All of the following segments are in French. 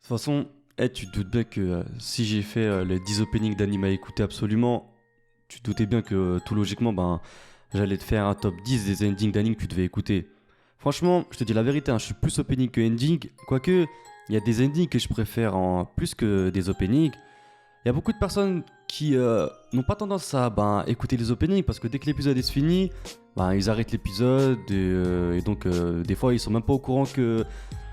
toute façon, tu te doutes bien que si j'ai fait les 10 openings d'anime à écouter absolument, tu te doutais bien que tout logiquement, j'allais te faire un top 10 des endings d'anime que tu devais écouter. Franchement, je te dis la vérité, hein, je suis plus opening que ending, quoique il y a des endings que je préfère en plus que des openings. Il y a beaucoup de personnes qui n'ont pas tendance à écouter les openings parce que dès que l'épisode est fini, ils arrêtent l'épisode et donc des fois ils sont même pas au courant que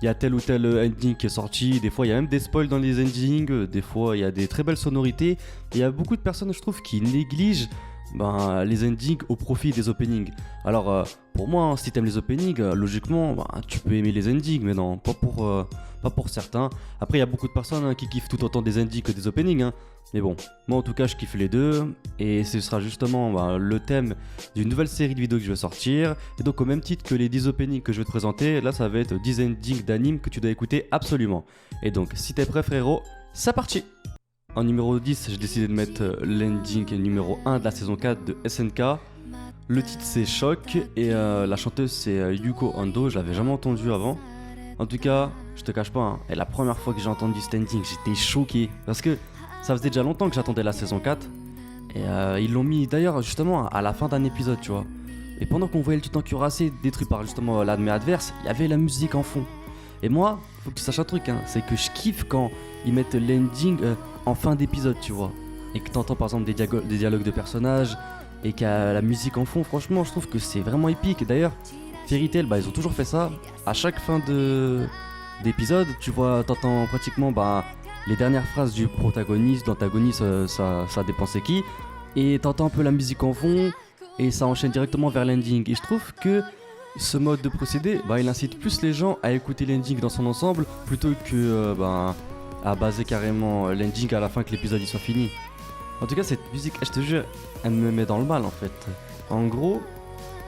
il y a tel ou tel ending qui est sorti. Des fois il y a même des spoils dans les endings, des fois il y a des très belles sonorités. Et il y a beaucoup de personnes, je trouve, qui négligent les endings au profit des openings. Alors pour moi, hein, si t'aimes les openings, logiquement tu peux aimer les endings, mais non, pas pour certains. Après il y a beaucoup de personnes qui kiffent tout autant des endings que des openings, hein. Mais bon, moi en tout cas je kiffe les deux. Et ce sera justement le thème d'une nouvelle série de vidéos que je vais sortir. Et donc au même titre que les 10 openings que je vais te présenter, là ça va être 10 endings d'anime que tu dois écouter absolument. Et donc si t'es prêt frérot, c'est parti. En numéro 10, j'ai décidé de mettre l'ending numéro 1 de la saison 4 de SNK. Le titre c'est Choc et la chanteuse c'est Yuko Ando, je l'avais jamais entendu avant. En tout cas, je te cache pas, hein, et la première fois que j'ai entendu cet ending, j'étais choqué. Parce que ça faisait déjà longtemps que j'attendais la saison 4. Et ils l'ont mis d'ailleurs justement à la fin d'un épisode, tu vois. Et pendant qu'on voyait le titan cuirassé détruit par justement l'armée adverse, il y avait la musique en fond. Et moi, faut que tu saches un truc, hein, c'est que je kiffe quand ils mettent l'ending en fin d'épisode, tu vois. Et que t'entends par exemple des dialogues de personnages et qu'il y a la musique en fond, franchement, je trouve que c'est vraiment épique. Et d'ailleurs, Fairy Tail, ils ont toujours fait ça. À chaque fin d'épisode, tu vois, t'entends pratiquement les dernières phrases du protagoniste, d'antagoniste, ça dépend c'est qui. Et t'entends un peu la musique en fond et ça enchaîne directement vers l'ending. Et je trouve que ce mode de procédé, il incite plus les gens à écouter l'ending dans son ensemble plutôt que à baser carrément l'ending à la fin que l'épisode il soit fini. En tout cas, cette musique, je te jure, elle me met dans le mal en fait. En gros,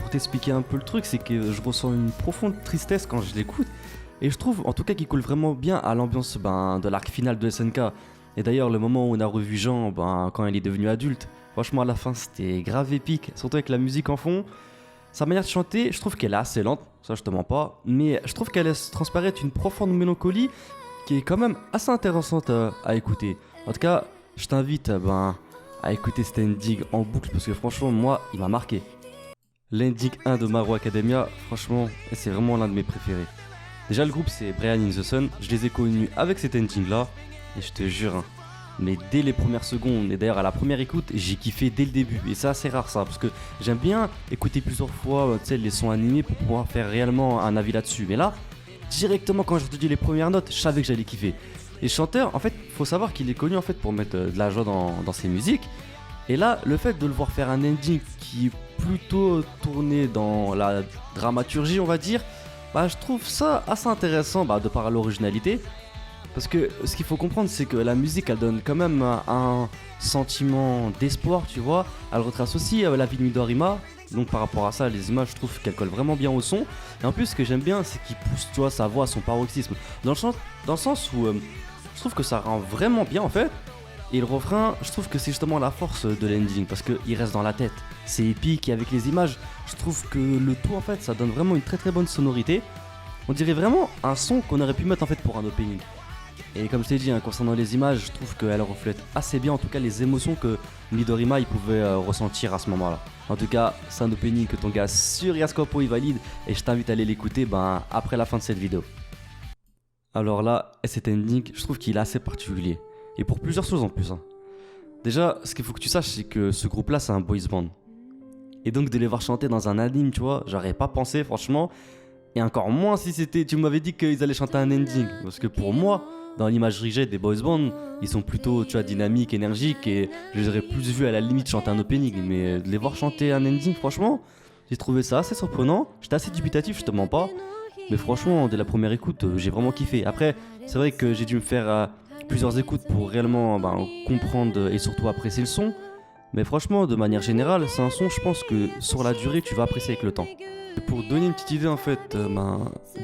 pour t'expliquer un peu le truc, c'est que je ressens une profonde tristesse quand je l'écoute. Et je trouve en tout cas qu'il colle vraiment bien à l'ambiance de l'arc final de SNK. Et d'ailleurs, le moment où on a revu Jean quand il est devenu adulte, franchement à la fin c'était grave épique, surtout avec la musique en fond. Sa manière de chanter, je trouve qu'elle est assez lente, ça je te mens pas, mais je trouve qu'elle laisse transparaître une profonde mélancolie qui est quand même assez intéressante à écouter. En tout cas, je t'invite à écouter cet ending en boucle parce que franchement, moi, il m'a marqué. L'ending 1 de My Hero Academia, franchement, c'est vraiment l'un de mes préférés. Déjà, le groupe c'est Brian in the Sun, je les ai connus avec cet ending là, et je te jure, hein, mais dès les premières secondes, et d'ailleurs à la première écoute, j'ai kiffé dès le début. Et c'est assez rare ça, parce que j'aime bien écouter plusieurs fois les sons animés pour pouvoir faire réellement un avis là-dessus. Mais là, directement quand j'ai entendu les premières notes, je savais que j'allais kiffer. Et le chanteur, en fait, faut savoir qu'il est connu en fait pour mettre de la joie dans ses musiques. Et là, le fait de le voir faire un ending qui est plutôt tourné dans la dramaturgie, on va dire, je trouve ça assez intéressant de par l'originalité. Parce que ce qu'il faut comprendre, c'est que la musique, elle donne quand même un sentiment d'espoir, tu vois. Elle retrace aussi la vie de Midorima. Donc par rapport à ça, les images, je trouve qu'elles collent vraiment bien au son. Et en plus, ce que j'aime bien, c'est qu'il pousse, tu vois, sa voix à son paroxysme. Dans le sens où je trouve que ça rend vraiment bien, en fait. Et le refrain, je trouve que c'est justement la force de l'ending. Parce qu'il reste dans la tête. C'est épique et avec les images, je trouve que le tout, en fait, ça donne vraiment une très très bonne sonorité. On dirait vraiment un son qu'on aurait pu mettre, en fait, pour un opening. Et comme je t'ai dit, concernant les images, je trouve qu'elles reflètent assez bien en tout cas les émotions que Midorima il pouvait ressentir à ce moment-là. En tout cas, c'est un opening que ton gars sur Yaskopo il valide et je t'invite à aller l'écouter après la fin de cette vidéo. Alors là, cet ending, je trouve qu'il est assez particulier. Et pour plusieurs choses en plus. Déjà, ce qu'il faut que tu saches, c'est que ce groupe-là, c'est un boys band. Et donc de les voir chanter dans un anime, tu vois, j'aurais pas pensé franchement. Et encore moins si tu m'avais dit qu'ils allaient chanter un ending. Parce que pour moi, dans l'imagerie que j'ai des boys bands, ils sont plutôt, tu vois, dynamiques, énergiques et je les aurais plus vus à la limite chanter un opening. Mais de les voir chanter un ending, franchement, j'ai trouvé ça assez surprenant. J'étais assez dubitatif, je te mens pas. Mais franchement, dès la première écoute, j'ai vraiment kiffé. Après, c'est vrai que j'ai dû me faire plusieurs écoutes pour réellement comprendre et surtout apprécier le son. Mais franchement, de manière générale, c'est un son, je pense que sur la durée, tu vas apprécier avec le temps. Pour donner une petite idée en fait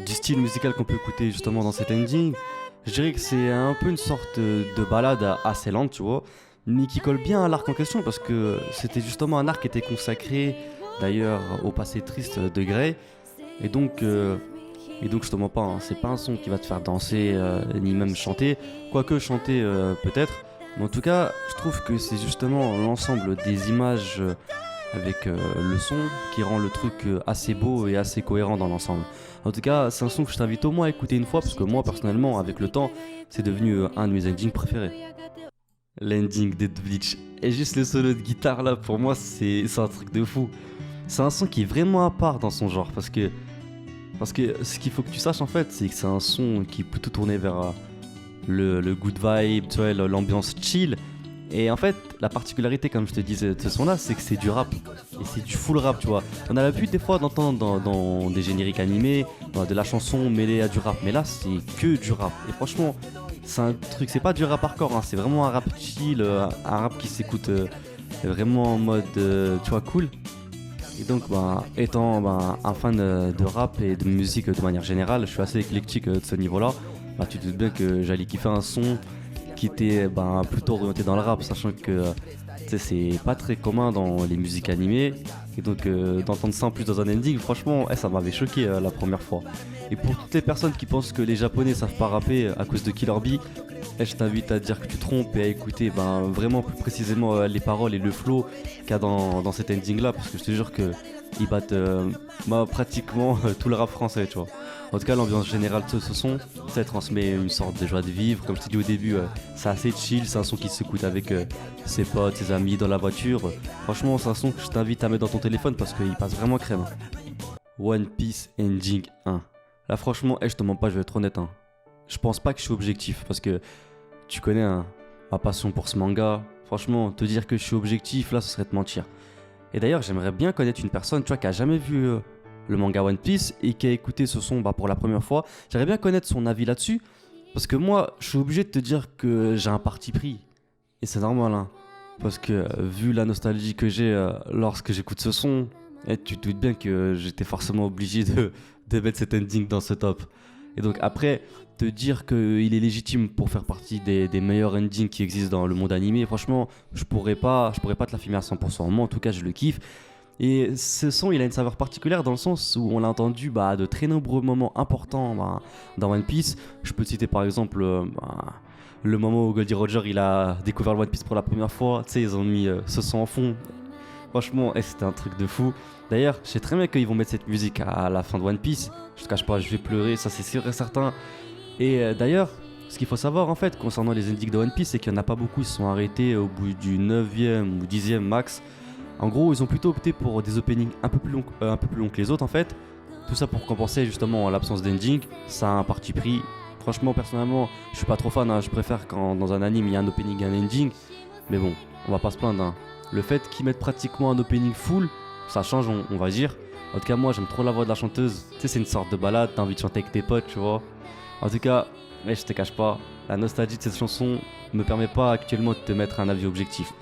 du style musical qu'on peut écouter justement dans cet ending, je dirais que c'est un peu une sorte de balade assez lente, tu vois, mais qui colle bien à l'arc en question parce que c'était justement un arc qui était consacré d'ailleurs au passé triste de Grey. Et donc Et donc je te mens pas, hein, c'est pas un son qui va te faire danser ni même chanter, quoique chanter peut-être. Mais en tout cas, je trouve que c'est justement l'ensemble des images avec le son qui rend le truc assez beau et assez cohérent dans l'ensemble. En tout cas, c'est un son que je t'invite au moins à écouter une fois parce que moi personnellement, avec le temps, c'est devenu un de mes endings préférés. L'ending de Bleach. Et juste le solo de guitare là, pour moi, c'est un truc de fou. C'est un son qui est vraiment à part dans son genre parce que ce qu'il faut que tu saches en fait, c'est que c'est un son qui est plutôt tourné vers le good vibe, tu vois, l'ambiance chill. Et en fait, la particularité, comme je te disais, de ce son-là, c'est que c'est du rap. Et c'est du full rap, tu vois. On a l'habitude des fois d'entendre dans des génériques animés, de la chanson mêlée à du rap. Mais là, c'est que du rap. Et franchement, c'est un truc, c'est pas du rap hardcore, hein, c'est vraiment un rap chill, un rap qui s'écoute vraiment en mode, tu vois, cool. Et donc, étant un fan de rap et de musique de manière générale, je suis assez éclectique de ce niveau-là. Tu te doutes bien que j'allais kiffer un son qui était plutôt orienté dans le rap, sachant que c'est pas très commun dans les musiques animées. Et donc d'entendre ça en plus dans un ending, franchement, ça m'avait choqué la première fois. Et pour toutes les personnes qui pensent que les Japonais savent pas rapper à cause de Killer Bee, je t'invite à dire que tu te trompes et à écouter vraiment plus précisément les paroles et le flow qu'il y a dans cet ending là, parce que je te jure que ils battent pratiquement tout le rap français, tu vois. En tout cas, l'ambiance générale de ce son, ça transmet une sorte de joie de vivre. Comme je t'ai dit au début, c'est assez chill, c'est un son qui s'écoute avec ses potes, ses amis dans la voiture. Franchement, c'est un son que je t'invite à mettre dans ton téléphone parce qu'il passe vraiment crème. One Piece Ending 1. Là, franchement, je te mens pas, je vais être honnête. Je pense pas que je suis objectif parce que tu connais ma passion pour ce manga. Franchement, te dire que je suis objectif, là, ce serait te mentir. Et d'ailleurs, j'aimerais bien connaître une personne, tu vois, qui a jamais vu le manga One Piece et qui a écouté ce son pour la première fois. J'aimerais bien connaître son avis là-dessus, parce que moi, je suis obligé de te dire que j'ai un parti pris. Et c'est normal, hein. Parce que vu la nostalgie que j'ai lorsque j'écoute ce son, tu te doutes bien que j'étais forcément obligé de mettre cet ending dans ce top. Et donc après, te dire qu'il est légitime pour faire partie des meilleurs endings qui existent dans le monde animé, franchement, je pourrais pas te l'affirmer à 100%. Moi, en tout cas, je le kiffe. Et ce son, il a une saveur particulière dans le sens où on l'a entendu de très nombreux moments importants dans One Piece. Je peux citer par exemple le moment où Goldie Roger il a découvert le One Piece pour la première fois. Tu sais, ils ont mis ce son en fond. Franchement, c'était un truc de fou. D'ailleurs, je sais très bien qu'ils vont mettre cette musique à la fin de One Piece. Je te cache pas, je vais pleurer, ça c'est sûr et certain. Et d'ailleurs, ce qu'il faut savoir en fait concernant les endings de One Piece, c'est qu'il n'y en a pas beaucoup, ils se sont arrêtés au bout du 9e ou 10e max. En gros, ils ont plutôt opté pour des openings un peu plus longs que les autres en fait. Tout ça pour compenser justement l'absence d'ending. Ça a un parti pris. Franchement, personnellement, je suis pas trop fan, je préfère quand dans un anime il y a un opening et un ending. Mais bon, on va pas se plaindre. Le fait qu'ils mettent pratiquement un opening full, ça change, on va dire. En tout cas, moi, j'aime trop la voix de la chanteuse. Tu sais, c'est une sorte de balade, t'as envie de chanter avec tes potes, tu vois. En tout cas, mais je te cache pas, la nostalgie de cette chanson me permet pas actuellement de te mettre un avis objectif.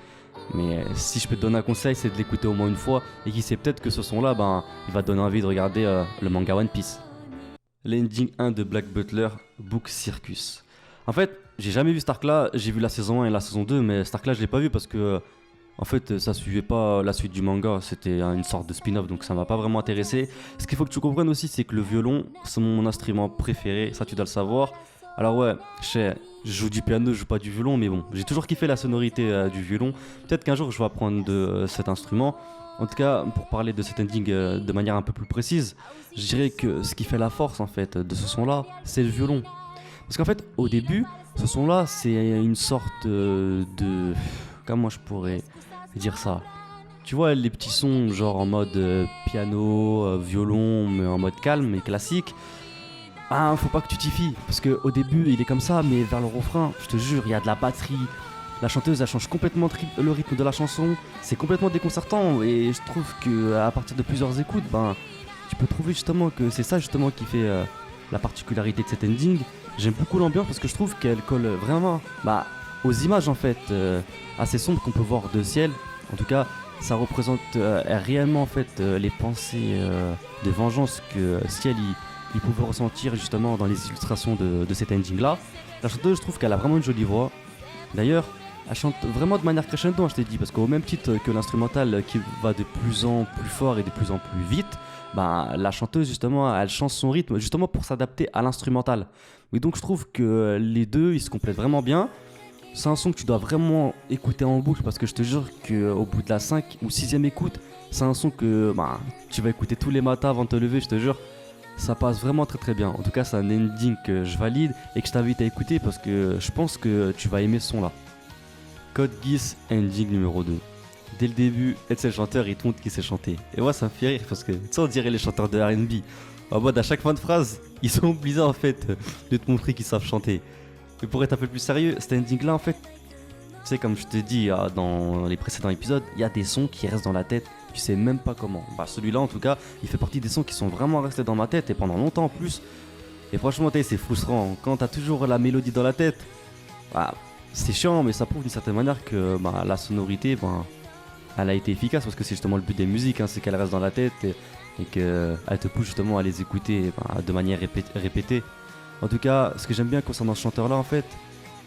Mais si je peux te donner un conseil, c'est de l'écouter au moins une fois. Et qui sait, peut-être que ce son-là, il va te donner envie de regarder le manga One Piece. L'ending 1 de Black Butler, Book Circus. En fait, j'ai jamais vu cet arc-là. J'ai vu la saison 1 et la saison 2, mais cet arc-là, je l'ai pas vu parce que... En fait, ça suivait pas la suite du manga, c'était une sorte de spin-off, donc ça m'a pas vraiment intéressé. Ce qu'il faut que tu comprennes aussi, c'est que le violon, c'est mon instrument préféré, ça tu dois le savoir. Alors ouais, je joue du piano, je joue pas du violon, mais bon, j'ai toujours kiffé la sonorité du violon. Peut-être qu'un jour je vais apprendre de cet instrument. En tout cas, pour parler de cet ending de manière un peu plus précise, je dirais que ce qui fait la force en fait de ce son-là, c'est le violon. Parce qu'en fait, au début, ce son-là, c'est une sorte de... Comment je pourrais dire ça? Tu vois, les petits sons genre en mode piano, violon, mais en mode calme et classique. Faut pas que tu t'y fies, parce qu'au début il est comme ça, mais vers le refrain, je te jure, il y a de la batterie. La chanteuse elle change complètement le rythme de la chanson, c'est complètement déconcertant et je trouve que à partir de plusieurs écoutes, tu peux trouver justement que c'est ça justement qui fait la particularité de cet ending. J'aime beaucoup l'ambiance parce que je trouve qu'elle colle vraiment aux images en fait assez sombres qu'on peut voir de Ciel. En tout cas, ça représente réellement en fait les pensées de vengeance que Ciel il pouvait ressentir justement dans les illustrations de cet ending là. La chanteuse, je trouve qu'elle a vraiment une jolie voix. D'ailleurs, elle chante vraiment de manière crescendo, je t'ai dit, parce qu'au même titre que l'instrumental qui va de plus en plus fort et de plus en plus vite, bah, la chanteuse justement, elle change son rythme justement pour s'adapter à l'instrumental. Et donc je trouve que les deux, ils se complètent vraiment bien. C'est un son que tu dois vraiment écouter en boucle parce que je te jure qu'au bout de la 5 ou 6e écoute, c'est un son que bah, tu vas écouter tous les matins avant de te lever, je te jure. Ça passe vraiment très très bien. En tout cas, c'est un ending que je valide et que je t'invite à écouter parce que je pense que tu vas aimer ce son là. Code Geass, ending numéro 2. Dès le début, le chanteur, il te montre qu'il sait chanter. Et moi, ça me fait rire parce que, tu sais, on dirait les chanteurs de R&B. En mode, à chaque fin de phrase, ils sont obligés en fait de te montrer qu'ils savent chanter. Mais pour être un peu plus sérieux, cet ending là, en fait, tu sais, comme je te dis dans les précédents épisodes, il y a des sons qui restent dans la tête, tu sais même pas comment. Bah, celui-là, en tout cas, il fait partie des sons qui sont vraiment restés dans ma tête et pendant longtemps en plus. Et franchement, c'est frustrant. Quand t'as toujours la mélodie dans la tête, bah, c'est chiant, mais ça prouve d'une certaine manière que bah, la sonorité, bah, elle a été efficace parce que c'est justement le but des musiques, hein, c'est qu'elle reste dans la tête et qu'elle te pousse justement à les écouter bah, de manière répétée. En tout cas, ce que j'aime bien concernant ce chanteur-là, en fait,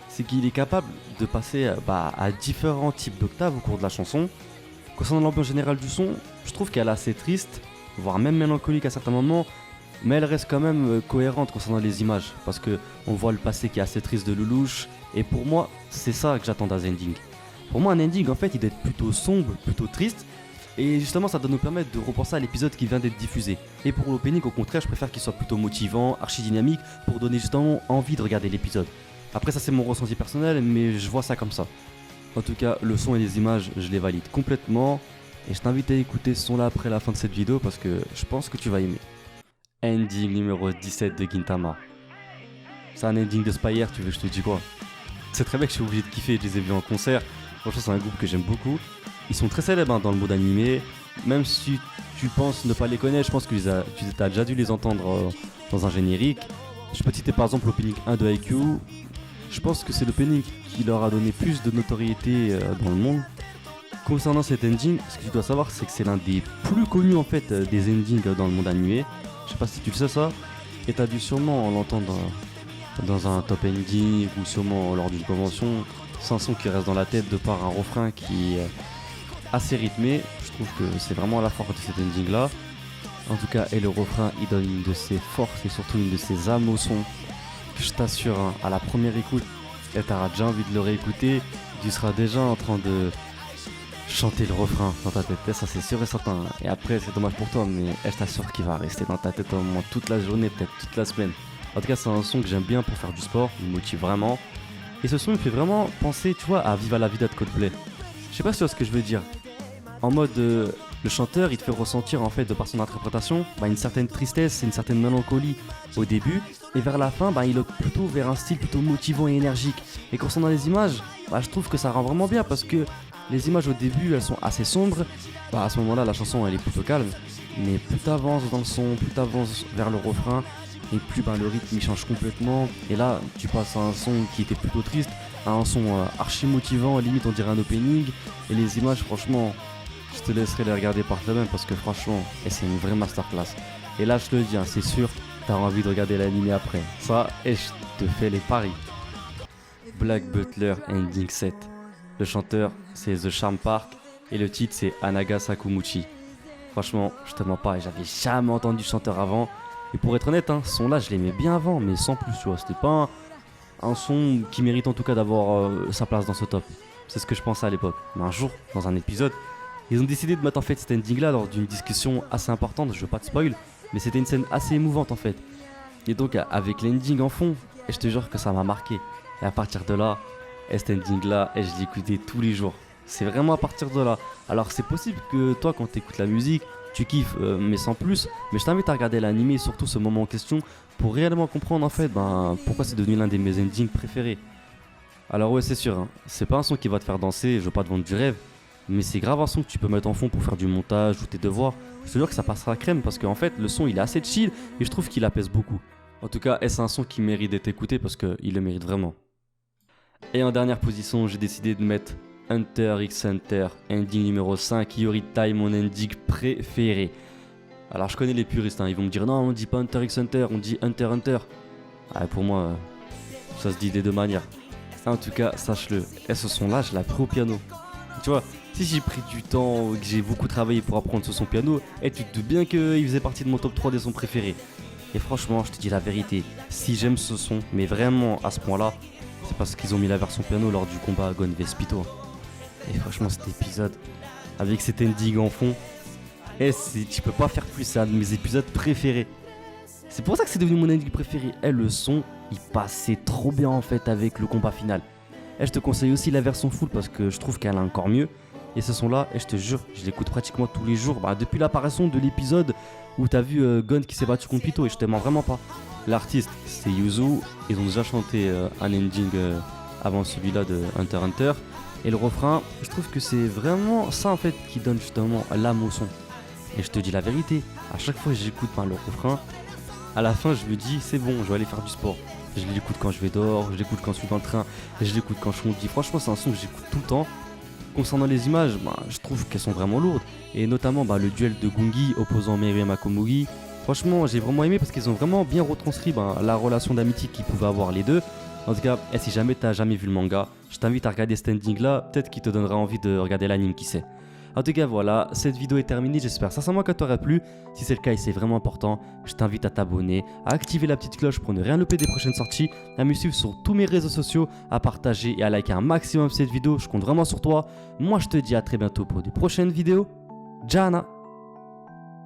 c'est qu'il est capable de passer bah, à différents types d'octaves au cours de la chanson. Concernant l'ambiance générale du son, je trouve qu'elle est assez triste, voire même mélancolique à certains moments, mais elle reste quand même cohérente concernant les images, parce qu'on voit le passé qui est assez triste de Lelouch, et pour moi, c'est ça que j'attends d'un ending. Pour moi, un ending, en fait, il doit être plutôt sombre, plutôt triste, et justement, ça doit nous permettre de repenser à l'épisode qui vient d'être diffusé. Et pour l'opening, au contraire, je préfère qu'il soit plutôt motivant, archi-dynamique, pour donner justement envie de regarder l'épisode. Après, ça c'est mon ressenti personnel, mais je vois ça comme ça. En tout cas, le son et les images, je les valide complètement. Et je t'invite à écouter ce son-là après la fin de cette vidéo parce que je pense que tu vas aimer. Ending numéro 17 de Gintama. C'est un ending de Spire, tu veux que je te dise quoi? C'est très bien que je suis obligé de kiffer, je les ai vus en concert. Franchement, c'est un groupe que j'aime beaucoup. Ils sont très célèbres hein, dans le monde animé. Même si tu penses ne pas les connaître, je pense que tu as déjà dû les entendre dans un générique. Je peux citer par exemple l'opening 1 de IQ. Je pense que c'est l'opening qui leur a donné plus de notoriété dans le monde. Concernant cet ending, ce que tu dois savoir, c'est que c'est l'un des plus connus en fait des endings dans le monde animé. Je sais pas si tu le sais ça. Et t'as dû sûrement l'entendre dans un top ending ou sûrement lors d'une convention. C'est un son qui reste dans la tête de par un refrain qui est assez rythmé. Je trouve que c'est vraiment la force de cet ending là. En tout cas, et le refrain, il donne une de ses forces et surtout une de ses âmes au son. Je t'assure, hein, à la première écoute, tu auras déjà envie de le réécouter. Tu seras déjà en train de chanter le refrain dans ta tête. Et ça, c'est sûr et certain. Et après, c'est dommage pour toi, mais je t'assure qu'il va rester dans ta tête au moins toute la journée, peut-être toute la semaine. En tout cas, c'est un son que j'aime bien pour faire du sport. Il me motive vraiment. Et ce son me fait vraiment penser, tu vois, à Viva la Vida de Coldplay. Je sais pas si tu vois ce que je veux dire. En mode, le chanteur, il te fait ressentir, en fait, de par son interprétation, bah, une certaine tristesse et une certaine mélancolie au début. Et vers la fin, bah, il est plutôt vers un style plutôt motivant et énergique. Et concernant les images, bah, je trouve que ça rend vraiment bien parce que les images au début, elles sont assez sombres. Bah, à ce moment-là, la chanson, elle est plutôt calme. Mais plus t'avances dans le son, plus t'avances vers le refrain, et plus bah, le rythme il change complètement. Et là, tu passes à un son qui était plutôt triste, à un son archi motivant, limite on dirait un opening. Et les images, franchement, je te laisserai les regarder par toi-même parce que franchement, c'est une vraie masterclass. Et là, je te le dis, hein, c'est sûr, t'auras envie de regarder l'anime après. Ça, et je te fais les paris. Black Butler Ending 7. Le chanteur, c'est The Charm Park et le titre, c'est Anaga Sakumuchi. Franchement, je te mens pas, j'avais jamais entendu ce chanteur avant. Et pour être honnête, hein, ce son-là, je l'aimais bien avant, mais sans plus, tu vois. C'était pas un son qui mérite en tout cas d'avoir sa place dans ce top. C'est ce que je pensais à l'époque. Mais un jour, dans un épisode, ils ont décidé de mettre en fait cet ending-là lors d'une discussion assez importante. Je veux pas te spoil, mais c'était une scène assez émouvante en fait. Et donc, avec l'ending en fond, et je te jure que ça m'a marqué. Et à partir de là, cet ending-là, je l'écoutais tous les jours. C'est vraiment à partir de là. Alors, c'est possible que toi, quand tu écoutes la musique, tu kiffes, mais sans plus. Mais je t'invite à regarder l'anime et surtout ce moment en question pour réellement comprendre en fait pourquoi c'est devenu l'un de mes endings préférés. Alors ouais, c'est sûr, hein, c'est pas un son qui va te faire danser, je veux pas te vendre du rêve, mais c'est grave un son que tu peux mettre en fond pour faire du montage ou tes devoirs. Je te jure que ça passera crème parce qu'en fait le son il est assez chill et je trouve qu'il apaise beaucoup. En tout cas, c'est un son qui mérite d'être écouté parce qu'il le mérite vraiment. Et en dernière position, j'ai décidé de mettre Hunter x Hunter, ending numéro 5, Yori Tai, mon ending préféré. Alors je connais les puristes, hein, ils vont me dire non, on dit pas Hunter x Hunter, on dit Hunter Hunter. Ah, pour moi, ça se dit des deux manières. En tout cas, sache-le, et ce son-là, je l'ai appris au piano. Tu vois, si j'ai pris du temps, que j'ai beaucoup travaillé pour apprendre ce son piano, et tu te doutes bien qu'il faisait partie de mon top 3 des sons préférés. Et franchement, je te dis la vérité, si j'aime ce son, mais vraiment à ce point-là, c'est parce qu'ils ont mis la version piano lors du combat à Gon Vespito. Et franchement, cet épisode, avec cet ending en fond, tu peux pas faire plus, c'est un de mes épisodes préférés. C'est pour ça que c'est devenu mon ending préféré. Et le son, il passait trop bien en fait avec le combat final. Et je te conseille aussi la version full parce que je trouve qu'elle est encore mieux. Et ce son-là, et je te jure, je l'écoute pratiquement tous les jours. Depuis l'apparition de l'épisode où t'as vu Gon qui s'est battu contre Pito, et je te mens vraiment pas. L'artiste, c'est Yuzu. Ils ont déjà chanté un ending avant celui-là de Hunter x Hunter. Et le refrain, je trouve que c'est vraiment ça en fait qui donne justement l'âme au son. Et je te dis la vérité, à chaque fois que j'écoute le refrain, à la fin je me dis c'est bon, je vais aller faire du sport. Je l'écoute quand je vais dehors, je l'écoute quand je suis dans le train, et je l'écoute quand je conduis. Franchement, c'est un son que j'écoute tout le temps. Concernant les images, je trouve qu'elles sont vraiment lourdes. Et notamment le duel de Gungi opposant Meru et Makomugi. Franchement, j'ai vraiment aimé parce qu'ils ont vraiment bien retranscrit la relation d'amitié qu'ils pouvaient avoir les deux. En tout cas, si jamais t'as jamais vu le manga, je t'invite à regarder cet ending là, peut-être qu'il te donnera envie de regarder l'anime, qui sait. En tout cas voilà, cette vidéo est terminée, j'espère sincèrement qu'elle t'aura plu. Si c'est le cas et c'est vraiment important, je t'invite à t'abonner, à activer la petite cloche pour ne rien louper des prochaines sorties, à me suivre sur tous mes réseaux sociaux, à partager et à liker un maximum cette vidéo, je compte vraiment sur toi. Moi je te dis à très bientôt pour de prochaines vidéos. Jana.